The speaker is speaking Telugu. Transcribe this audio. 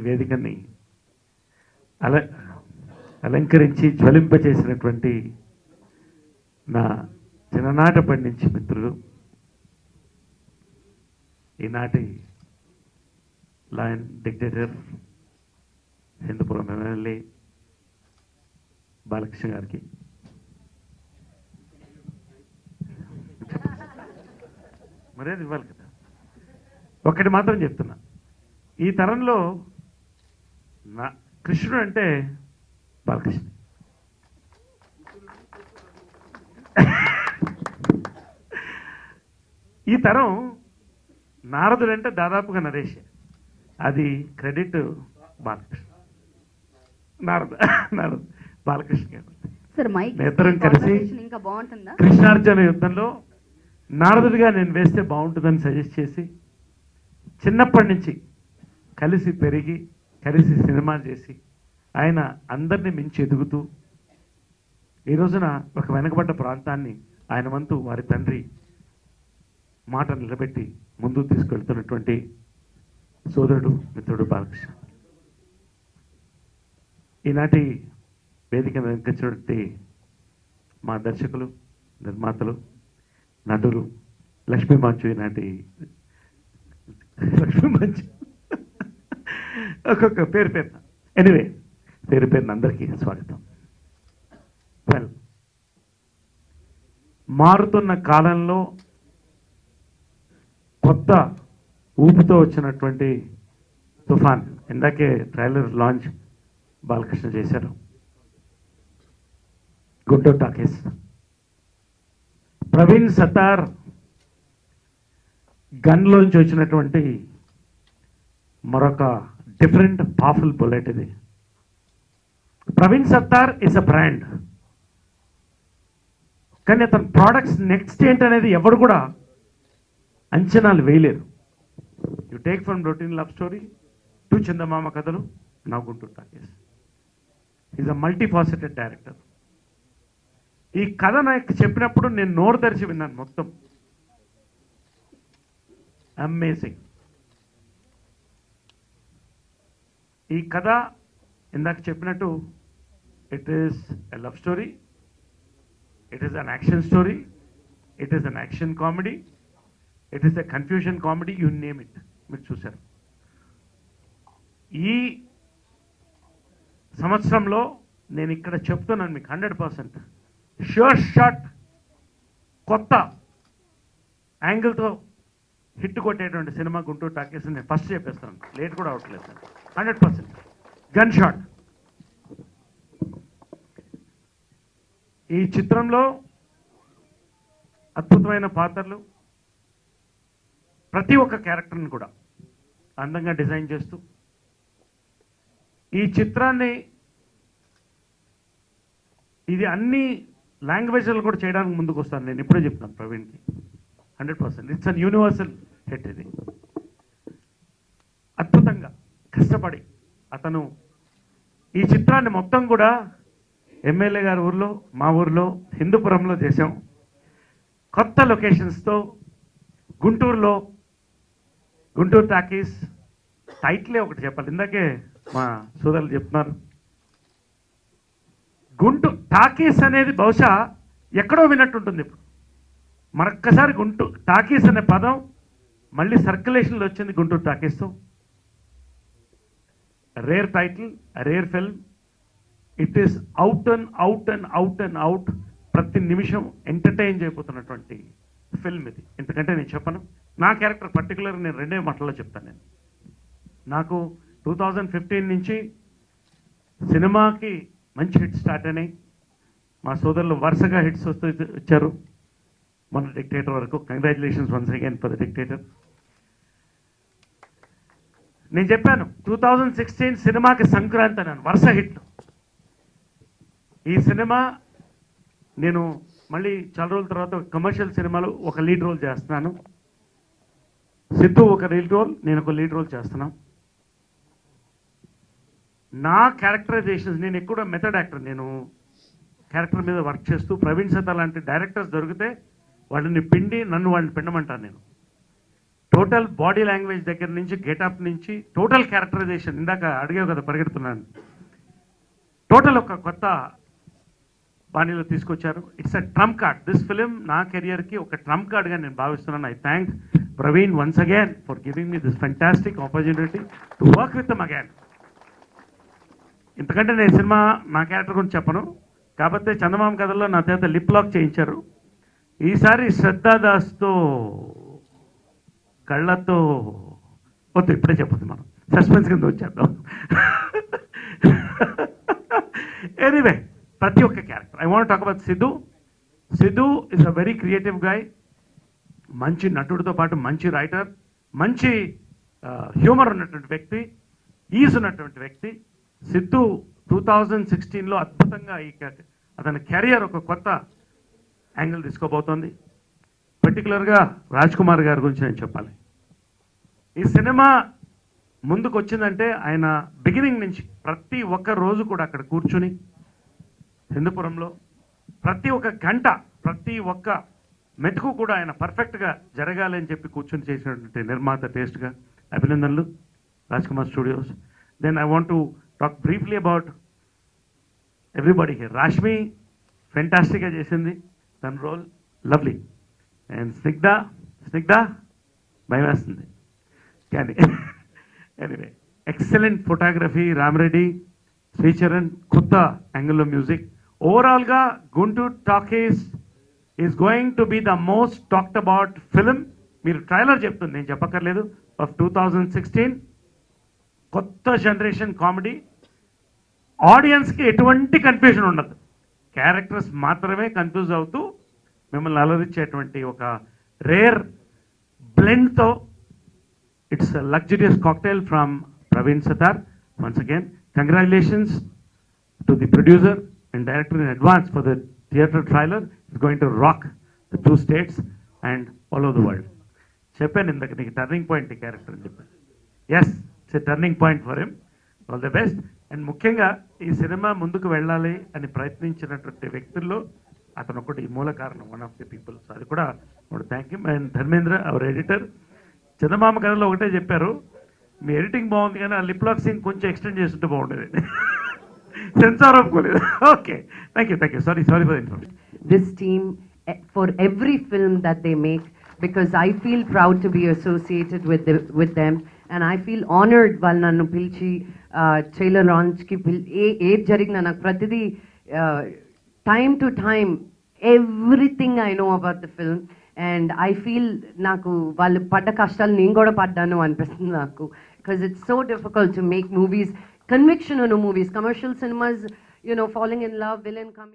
వేదికని అలంకరించి జ్వలింపచేసినటువంటి నా చిన్ననాటప్పటి నుంచి మిత్రులు, ఈనాటి lion dictator Hindupuram MLA Balakrishna గారికి, మరేది ఇవ్వాలి కదా. ఒకటి మాత్రం చెప్తున్నా, ఈ తరంలో నా కృష్ణుడు అంటే బాలకృష్ణ. ఈ తరం నారదుడు అంటే దాదాపుగా నరేష్, అది క్రెడిట్ బాలకృష్ణ. నారదు బాలకృష్ణ గారు ఇద్దరం కలిసి కృష్ణార్జున యుద్ధంలో నారదుడిగా నేను వేస్తే బాగుంటుందని సజెస్ట్ చేసి చిన్నప్పటి నుంచి కలిసి పెరిగి కలిసి సినిమాలు చేసి ఆయన అందరినీ మించి ఎదుగుతూ ఈ రోజున ఒక వెనకబడ్డ ప్రాంతాన్ని ఆయన వంతు వారి తండ్రి మాట నిలబెట్టి ముందుకు తీసుకెళ్తున్నటువంటి సోదరుడు మిత్రుడు బాలకృష్ణ. ఈనాటి వేదిక వెంకచ్చినటువంటి మా దర్శకులు, నిర్మాతలు, నటులు లక్ష్మీ మంచు, ఈనాటి లక్ష్మీ మంచు ఒక్కొక్క పేరు ఎనివే పేరున అందరికీ స్వాగతం. వెల్, మారుతున్న కాలంలో కొత్త ఊపుతో వచ్చినటువంటి తుఫాన్, ఇందాకే ట్రైలర్ లాంచ్ బాలకృష్ణ చేశారు. గుంటూరు టాకీస్, ప్రవీణ్ సత్తార్ గన్లోంచి వచ్చినటువంటి మరొక డిఫరెంట్ పవర్ఫుల్ బుల్లెట్ ఇది. Praveen Sattar is a brand, కానీ అతని ప్రోడక్ట్స్ నెక్స్ట్ ఏంటనేది ఎవరు కూడా అంచనాలు వేయలేరు. You take from routine love story to Chandamama Kathalu, నా Guntur talkies. Is a multifaceted director. ఈ కథ నాకు చెప్పినప్పుడు నేను నోరు తెరిచి విన్నాను మొత్తం. అమేజింగ్. ఈ కథ ఇందాక చెప్పినట్టు it is a love story, it is an action story, it is an action comedy, it is a confusion comedy, you name it. మీరు చూశారు. ఈ సంవత్సరంలో నేను ఇక్కడ చెప్తున్నాను మీకు 100% షూర్ షాట్ కొత్త యాంగిల్తో హిట్ కొట్టేటువంటి సినిమా గుంటూరు టాకీస్. నేను ఫస్ట్ చెప్పేస్తాను, లేట్ కూడా అవట్లేదు సార్. 100% gun shot. ఈ చిత్రంలో అద్భుతమైన పాత్రలు, ప్రతి ఒక్క క్యారెక్టర్ని కూడా అందంగా డిజైన్ చేస్తూ ఈ చిత్రాన్ని ఇది అన్ని లాంగ్వేజ్లు కూడా చేయడానికి ముందుకు వస్తాను. నేను ఇప్పుడే చెప్తాను ప్రవీణ్కి 100% ఇట్స్ అన్ యూనివర్సల్ హిట్. ఇది అద్భుతంగా కష్టపడి అతను ఈ చిత్రాన్ని మొత్తం కూడా ఎమ్మెల్యే గారి ఊర్లో, మా ఊర్లో హిందూపురంలో చేసాం. కొత్త లొకేషన్స్తో గుంటూరులో గుంటూరు టాకీస్. టైటిలే ఒకటి చెప్పాలి, ఇందాకే మా సోదరులు చెప్తున్నారు. గుంటూరు టాకీస్ అనేది బహుశా ఎక్కడో విన్నట్టుంటుంది. ఇప్పుడు మరొక్కసారి గుంటూరు టాకీస్ అనే పదం మళ్ళీ సర్క్యులేషన్లో వచ్చింది గుంటూరు టాకీస్తో. Rare title, rare film. It is out and out and out and out. ప్రతి నిమిషం ఎంటర్టైన్ చేయబోతున్నటువంటి ఫిల్మ్ ఇది. ఎందుకంటే నేను చెప్పను, నా క్యారెక్టర్ పర్టికులర్ నేను 2 మాటల్లో చెప్తాను. నేను నాకు 2015 నుంచి సినిమాకి మంచి హిట్స్ స్టార్ట్ అయినాయి. మా సోదరులు వరుసగా హిట్స్ వచ్చారు మన డిక్టేటర్ వరకు. Congratulations once again for the dictator. నేను చెప్పాను 2016 సినిమాకి సంక్రాంతి అన్నాను, వరుస హిట్లు. ఈ సినిమా నేను మళ్ళీ చాలా రోజుల తర్వాత కమర్షియల్ సినిమాలో ఒక లీడ్ రోల్ చేస్తున్నాను. సిద్ధు ఒక లీడ్ రోల్, నేను ఒక లీడ్ రోల్ చేస్తున్నాను. నా క్యారెక్టరైజేషన్స్, నేను ఎక్కువ మెథడ్ యాక్టర్. నేను క్యారెక్టర్ మీద వర్క్ చేస్తూ ప్రవీణ్ సత్తా లాంటి డైరెక్టర్స్ దొరికితే వాళ్ళని పిండి నన్ను వాళ్ళని పిండమంటాను. నేను టోటల్ బాడీ లాంగ్వేజ్ దగ్గర నుంచి గెటప్ నుంచి టోటల్ క్యారెక్టరైజేషన్, ఇందాక అడిగావు కదా పరిగెడుతున్నాను, టోటల్ ఒక కొత్త బాణీలో తీసుకొచ్చారు. It's a Trump card. This film నా కెరియర్కి ఒక ట్రంప్ కార్డ్గా నేను భావిస్తున్నాను. I thank Praveen once again for giving me this fantastic opportunity to work with them again. ఇంతకంటే నేను సినిమా నా క్యారెక్టర్ గురించి చెప్పను, కాకపోతే చందమామ కథల్లో నా చేత లిప్ లాక్ చేయించారు. ఈసారి శ్రద్ధాదాస్తో కళ్ళతో వద్దు, ఇప్పుడే చెప్పొద్దు, మనం సస్పెన్స్ కింద వచ్చేద్దాం. ఎనీవే, ప్రతి ఒక్క character I want talk about Siddhu. Siddhu is a very creative guy. మంచి నటుడితో పాటు మంచి రైటర్, మంచి హ్యూమర్ ఉన్నటువంటి వ్యక్తి, ఈజ్ ఉన్నటువంటి వ్యక్తి. సిద్ధు 2016లో అద్భుతంగా అతని కెరియర్ ఒక కొత్త యాంగిల్ తీసుకోబోతోంది. పర్టికులర్గా రాజ్ కుమార్ గారి గురించి నేను చెప్పాలి. ఈ సినిమా ముందుకు వచ్చిందంటే ఆయన బిగినింగ్ నుంచి ప్రతి ఒక్క రోజు కూడా అక్కడ కూర్చుని హిందూపురంలో ప్రతి ఒక్క గంట, ప్రతి ఒక్క మెతుకు కూడా ఆయన పర్ఫెక్ట్గా జరగాలి అని చెప్పి కూర్చొని చేసినటువంటి నిర్మాత టేస్ట్గా అభినందనలు Raj Kumar studios. Then I want to talk briefly about everybody here. Rashmi ఫెంటాస్టిక్గా చేసింది తన రోల్, లవ్లీ. అండ్ స్నిగ్ధ భయం వేస్తుంది కానీ anyway excellent photography, Ramareddy, Sricharan, కొత్త యాంగిల్లో మ్యూజిక్. ఓవరాల్గా Guntur talkies is going to be the most talked about film. మీరు ట్రైలర్ చెప్తుంది, నేను చెప్పక్కర్లేదు, ఆఫ్ 2016. కొత్త జనరేషన్ కామెడీ. ఆడియన్స్కి ఎటువంటి కన్ఫ్యూజన్ ఉండదు, క్యారెక్టర్స్ మాత్రమే కన్ఫ్యూజ్ అవుతూ మిమ్మల్ని అలరించేటువంటి ఒక రేర్ బ్లెండ్తో it's a luxurious cocktail from Praveen Sattar. Once again congratulations to the producer and director in advance for the theatre trailer. It's going to rock the 2 states and all over the world. చెప్పాను ఇందాక నీకు టర్నింగ్ పాయింట్ ఈ క్యారెక్టర్ అని చెప్పాను. Yes, it's a turning point for him. All the best. And ముఖ్యంగా ఈ సినిమా ముందుకు వెళ్ళాలి అని ప్రయత్నించినటువంటి వ్యక్తుల్లో అతను ఒకటి మూల కారణం, one of the people. So అది కూడా thank you. And Dharmendra our editor. Chandamama కథలో ఒకటే చెప్పారు, మీ ఎడిటింగ్ బాగుంది కానీ ఆ లిప్ లాక్ సీన్ కొంచెం ఎక్స్టెండ్ చేస్తుంటే బాగుండేది. సెన్సార్ ఒప్పుకోలేదు. Okay, thank you. Sorry for the information. This team for every film that they make, because I feel proud to be associated with them, and I feel honored వాళ్ళు నన్ను పిలిచి ట్రైలర్ లాంచ్కి ఏది జరిగినా నాకు ప్రతిదీ time to time everything I know about the film, and I feel నాకు వాళ్ళు పడ్డ కష్టాలు నేను కూడా పడ్డాను అనిపిస్తుంది నాకు, because it's so difficult to make movies, conviction on movies, commercial cinemas, falling in love, villain coming.